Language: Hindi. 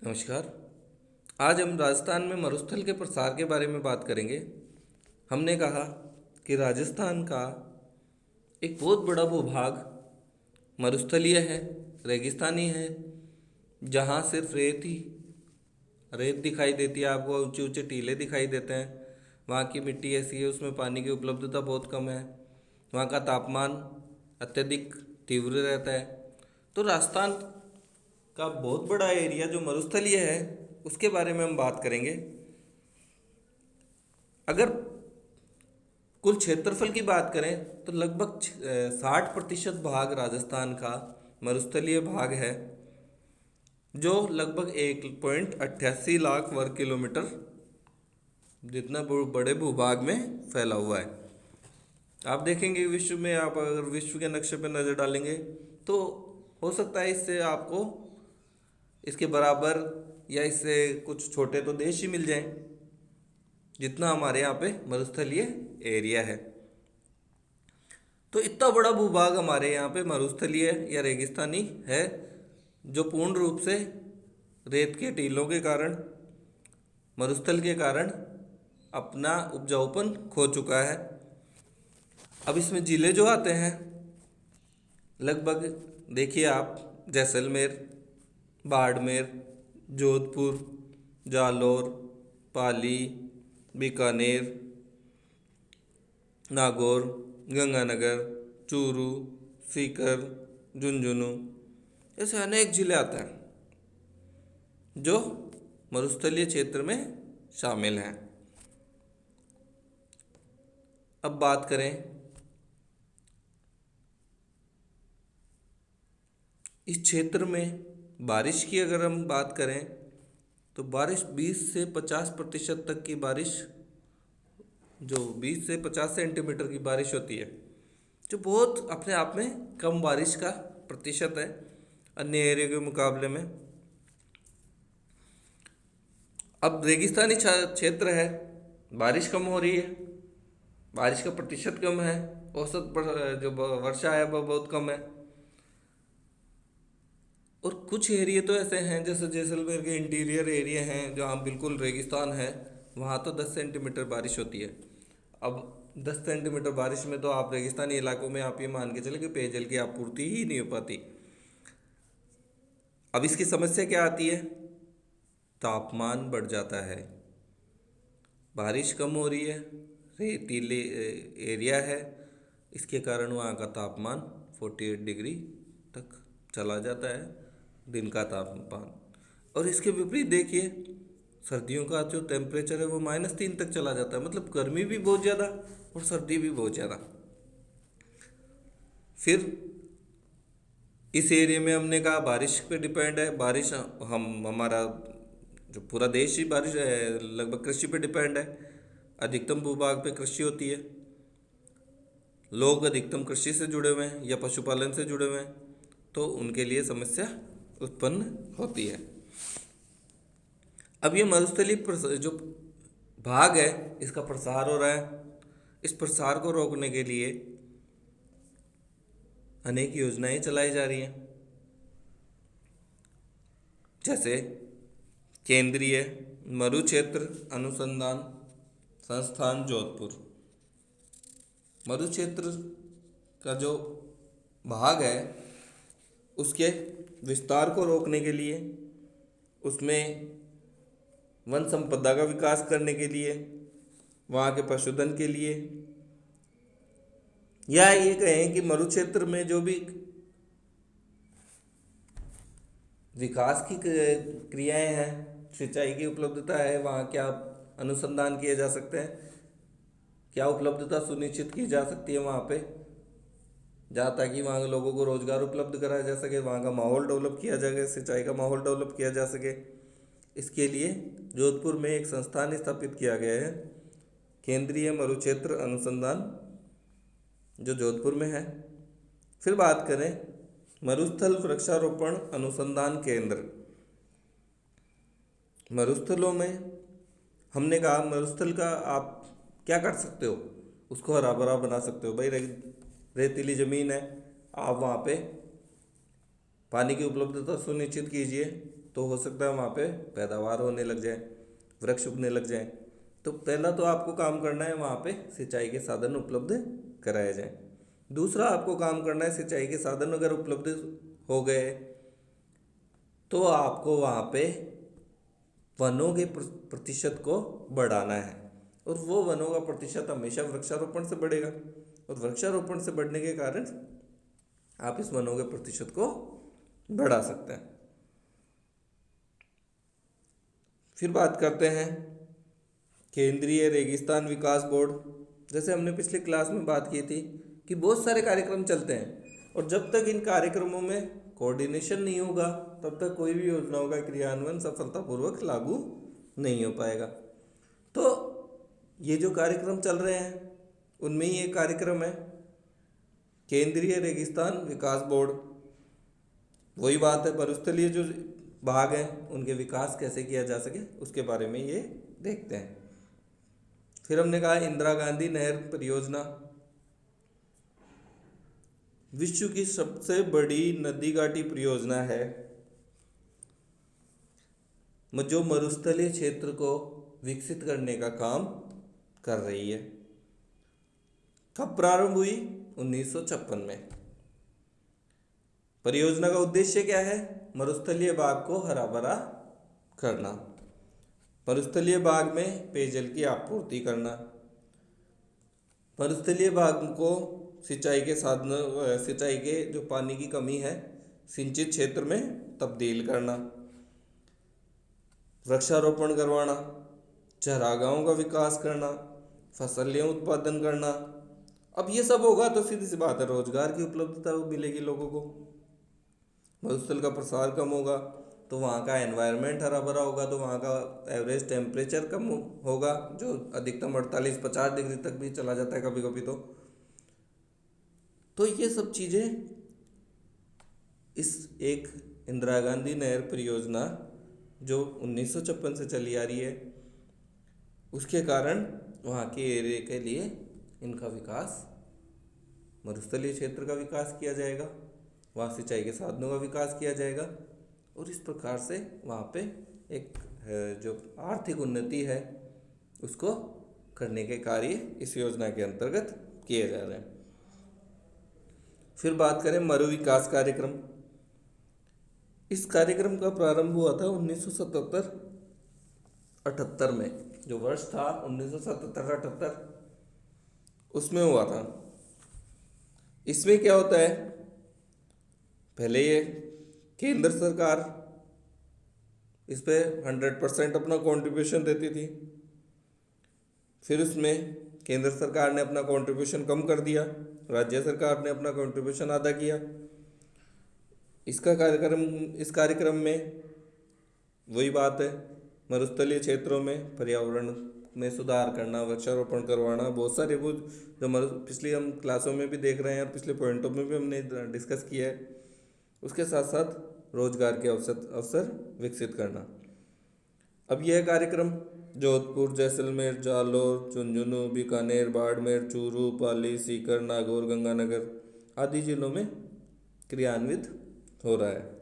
नमस्कार। आज हम राजस्थान में मरुस्थल के प्रसार के बारे में बात करेंगे। हमने कहा कि राजस्थान का एक बहुत बड़ा भूभाग मरुस्थलीय है, रेगिस्तानी है, जहाँ सिर्फ रेत ही रेत दिखाई देती है आपको, ऊंचे ऊंचे टीले दिखाई देते हैं। वहाँ की मिट्टी ऐसी है, उसमें पानी की उपलब्धता बहुत कम है। वहाँ का तापमान अत्यधिक तीव्र रहता है। तो राजस्थान का बहुत बड़ा एरिया जो मरुस्थलीय है उसके बारे में हम बात करेंगे। अगर कुल क्षेत्रफल की बात करें तो लगभग 60% भाग राजस्थान का मरुस्थलीय भाग है, जो लगभग 1.88 लाख वर्ग किलोमीटर जितना बड़े भूभाग में फैला हुआ है। आप देखेंगे विश्व में, आप अगर विश्व के नक्शे पर नज़र डालेंगे तो हो सकता है इससे आपको इसके बराबर या इससे कुछ छोटे तो देश ही मिल जाएं, जितना हमारे यहाँ पे मरुस्थलीय एरिया है। तो इतना बड़ा भूभाग हमारे यहाँ पे मरुस्थलीय या रेगिस्तानी है, जो पूर्ण रूप से रेत के टीलों के कारण, मरुस्थल के कारण अपना उपजाऊपन खो चुका है। अब इसमें ज़िले जो आते हैं, लगभग देखिए आप, जैसलमेर, बाड़मेर, जोधपुर, जालौर, पाली, बीकानेर, नागौर, गंगानगर, चूरू, सीकर, झुंझुनू, ऐसे अनेक जिले आते हैं जो मरुस्थलीय क्षेत्र में शामिल हैं। अब बात करें इस क्षेत्र में बारिश की, अगर हम बात करें तो बारिश 20 से 50% तक की बारिश, जो 20 से 50 सेंटीमीटर की बारिश होती है, जो बहुत अपने आप में कम बारिश का प्रतिशत है अन्य एरिया के मुकाबले में। अब रेगिस्तानी क्षेत्र है, बारिश कम हो रही है, बारिश का प्रतिशत कम है, औसत जो वर्षा है वह बहुत कम है। और कुछ एरिया तो ऐसे हैं, जैसे जैसलमेर के इंटीरियर एरिया हैं जहाँ बिल्कुल रेगिस्तान है, वहाँ तो 10 सेंटीमीटर बारिश होती है। अब 10 सेंटीमीटर बारिश में तो आप रेगिस्तानी इलाकों में आप ये मान के चले कि पेयजल की आपूर्ति ही नहीं हो पाती। अब इसकी समस्या क्या आती है? तापमान बढ़ जाता है, बारिश कम हो रही है, रेतीले एरिया है, इसके कारण वहाँ का तापमान 48 डिग्री तक चला जाता है, दिन का तापमान। और इसके विपरीत देखिए, सर्दियों का जो टेम्परेचर है वो -3 तक चला जाता है। मतलब गर्मी भी बहुत ज़्यादा और सर्दी भी बहुत ज़्यादा। फिर इस एरिया में हमने कहा बारिश पे डिपेंड है, बारिश हम हमारा जो पूरा देश ही बारिश लगभग कृषि पे डिपेंड है। अधिकतम भूभाग पे कृषि होती है, लोग अधिकतम कृषि से जुड़े हुए हैं या पशुपालन से जुड़े हुए हैं, तो उनके लिए समस्या उत्पन्न होती है। अब ये मरुस्थलीय जो भाग है इसका प्रसार हो रहा है। इस प्रसार को रोकने के लिए अनेक योजनाएं चलाई जा रही हैं, जैसे केंद्रीय मरुक्षेत्र अनुसंधान संस्थान जोधपुर। मरुक्षेत्र का जो भाग है उसके विस्तार को रोकने के लिए, उसमें वन संपदा का विकास करने के लिए, वहाँ के पशुधन के लिए, या ये कहें कि मरुक्षेत्र में जो भी विकास की क्रियाएं हैं, सिंचाई की उपलब्धता है, वहाँ क्या अनुसंधान किए जा सकते हैं, क्या उपलब्धता सुनिश्चित की जा सकती है वहाँ पे, जहाँ ताकि वहाँ के लोगों को रोजगार उपलब्ध कराया जा सके, वहाँ का माहौल डेवलप किया जा सके, सिंचाई का माहौल डेवलप किया जा सके। इसके लिए जोधपुर में एक संस्थान स्थापित किया गया है, केंद्रीय मरुक्षेत्र अनुसंधान, जो जोधपुर में है। फिर बात करें मरुस्थल वृक्षारोपण अनुसंधान केंद्र। मरुस्थलों में हमने कहा मरुस्थल का आप क्या कर सकते हो, उसको हरा भरा बना सकते हो। भाई रेतीली ज़मीन है, आप वहाँ पे पानी की उपलब्धता सुनिश्चित कीजिए, तो हो सकता है वहाँ पे पैदावार होने लग जाए, वृक्ष उगने लग जाए। तो पहला तो आपको काम करना है वहाँ पे सिंचाई के साधन उपलब्ध कराए जाएं। दूसरा आपको काम करना है, सिंचाई के साधन अगर उपलब्ध हो गए तो आपको वहाँ पे वनों के प्रतिशत को बढ़ाना है, और वो वनों का प्रतिशत हमेशा वृक्षारोपण से बढ़ेगा, और वृक्षारोपण से बढ़ने के कारण आप इस वनों के प्रतिशत को बढ़ा सकते हैं। फिर बात करते हैं केंद्रीय रेगिस्तान विकास बोर्ड। जैसे हमने पिछली क्लास में बात की थी कि बहुत सारे कार्यक्रम चलते हैं, और जब तक इन कार्यक्रमों में कोऑर्डिनेशन नहीं होगा तब तक कोई भी योजनाओं का क्रियान्वयन सफलतापूर्वक लागू नहीं हो पाएगा। तो ये जो कार्यक्रम चल रहे हैं उनमें ही एक कार्यक्रम है केंद्रीय रेगिस्तान विकास बोर्ड। वही बात है, मरुस्थलीय जो भाग हैं उनके विकास कैसे किया जा सके उसके बारे में ये देखते हैं। फिर हमने कहा इंदिरा गांधी नहर परियोजना विश्व की सबसे बड़ी नदी घाटी परियोजना है जो मरुस्थलीय क्षेत्र को विकसित करने का काम कर रही है। कब प्रारंभ हुई? 1956 में। परियोजना का उद्देश्य क्या है? मरुस्थलीय भाग को हरा भरा करना, मरुस्थलीय भाग में पेयजल की आपूर्ति करना, मरुस्थलीय भाग को सिंचाई के साधन, सिंचाई के जो पानी की कमी है सिंचित क्षेत्र में तब्दील करना, वृक्षारोपण करवाना, चरागाहों का विकास करना, फसलें उत्पादन करना। अब ये सब होगा तो सीधी सी बात है रोजगार की उपलब्धता मिलेगी लोगों को, मरुस्थल का प्रसार कम होगा तो वहाँ का एनवायरनमेंट हरा भरा होगा, तो वहाँ का एवरेज टेम्परेचर कम होगा जो अधिकतम 48-50 डिग्री तक भी चला जाता है कभी कभी। तो ये सब चीज़ें इस एक इंदिरा गांधी नहर परियोजना जो 1956 से चली आ रही है उसके कारण वहाँ के एरिया के लिए इनका विकास, मरुस्थलीय क्षेत्र का विकास किया जाएगा, वहाँ सिंचाई के साधनों का विकास किया जाएगा, और इस प्रकार से वहाँ पे एक जो आर्थिक उन्नति है उसको करने के कार्य इस योजना के अंतर्गत किए जा रहे हैं। फिर बात करें मरु विकास कार्यक्रम। इस कार्यक्रम का प्रारंभ हुआ था 1977-78 में, जो वर्ष था 1977-78 उसमें हुआ था। इसमें क्या होता है, पहले ये केंद्र सरकार इस पे 100% अपना कंट्रीब्यूशन देती थी, फिर उसमें केंद्र सरकार ने अपना कंट्रीब्यूशन कम कर दिया, राज्य सरकार ने अपना कंट्रीब्यूशन आधा किया। इस कार्यक्रम में वही बात है, मरुस्थलीय क्षेत्रों में पर्यावरण में सुधार करना, वृक्षारोपण करवाना, बहुत सारे वो जो पिछली हम क्लासों में भी देख रहे हैं और पिछले पॉइंटों में भी हमने डिस्कस किया है, उसके साथ साथ रोजगार के अवसर विकसित करना। अब यह कार्यक्रम जोधपुर, जैसलमेर, जालौर, झुंझुनू, बीकानेर, बाड़मेर, चूरू, पाली, सीकर, नागौर, गंगानगर आदि जिलों में क्रियान्वित हो रहा है।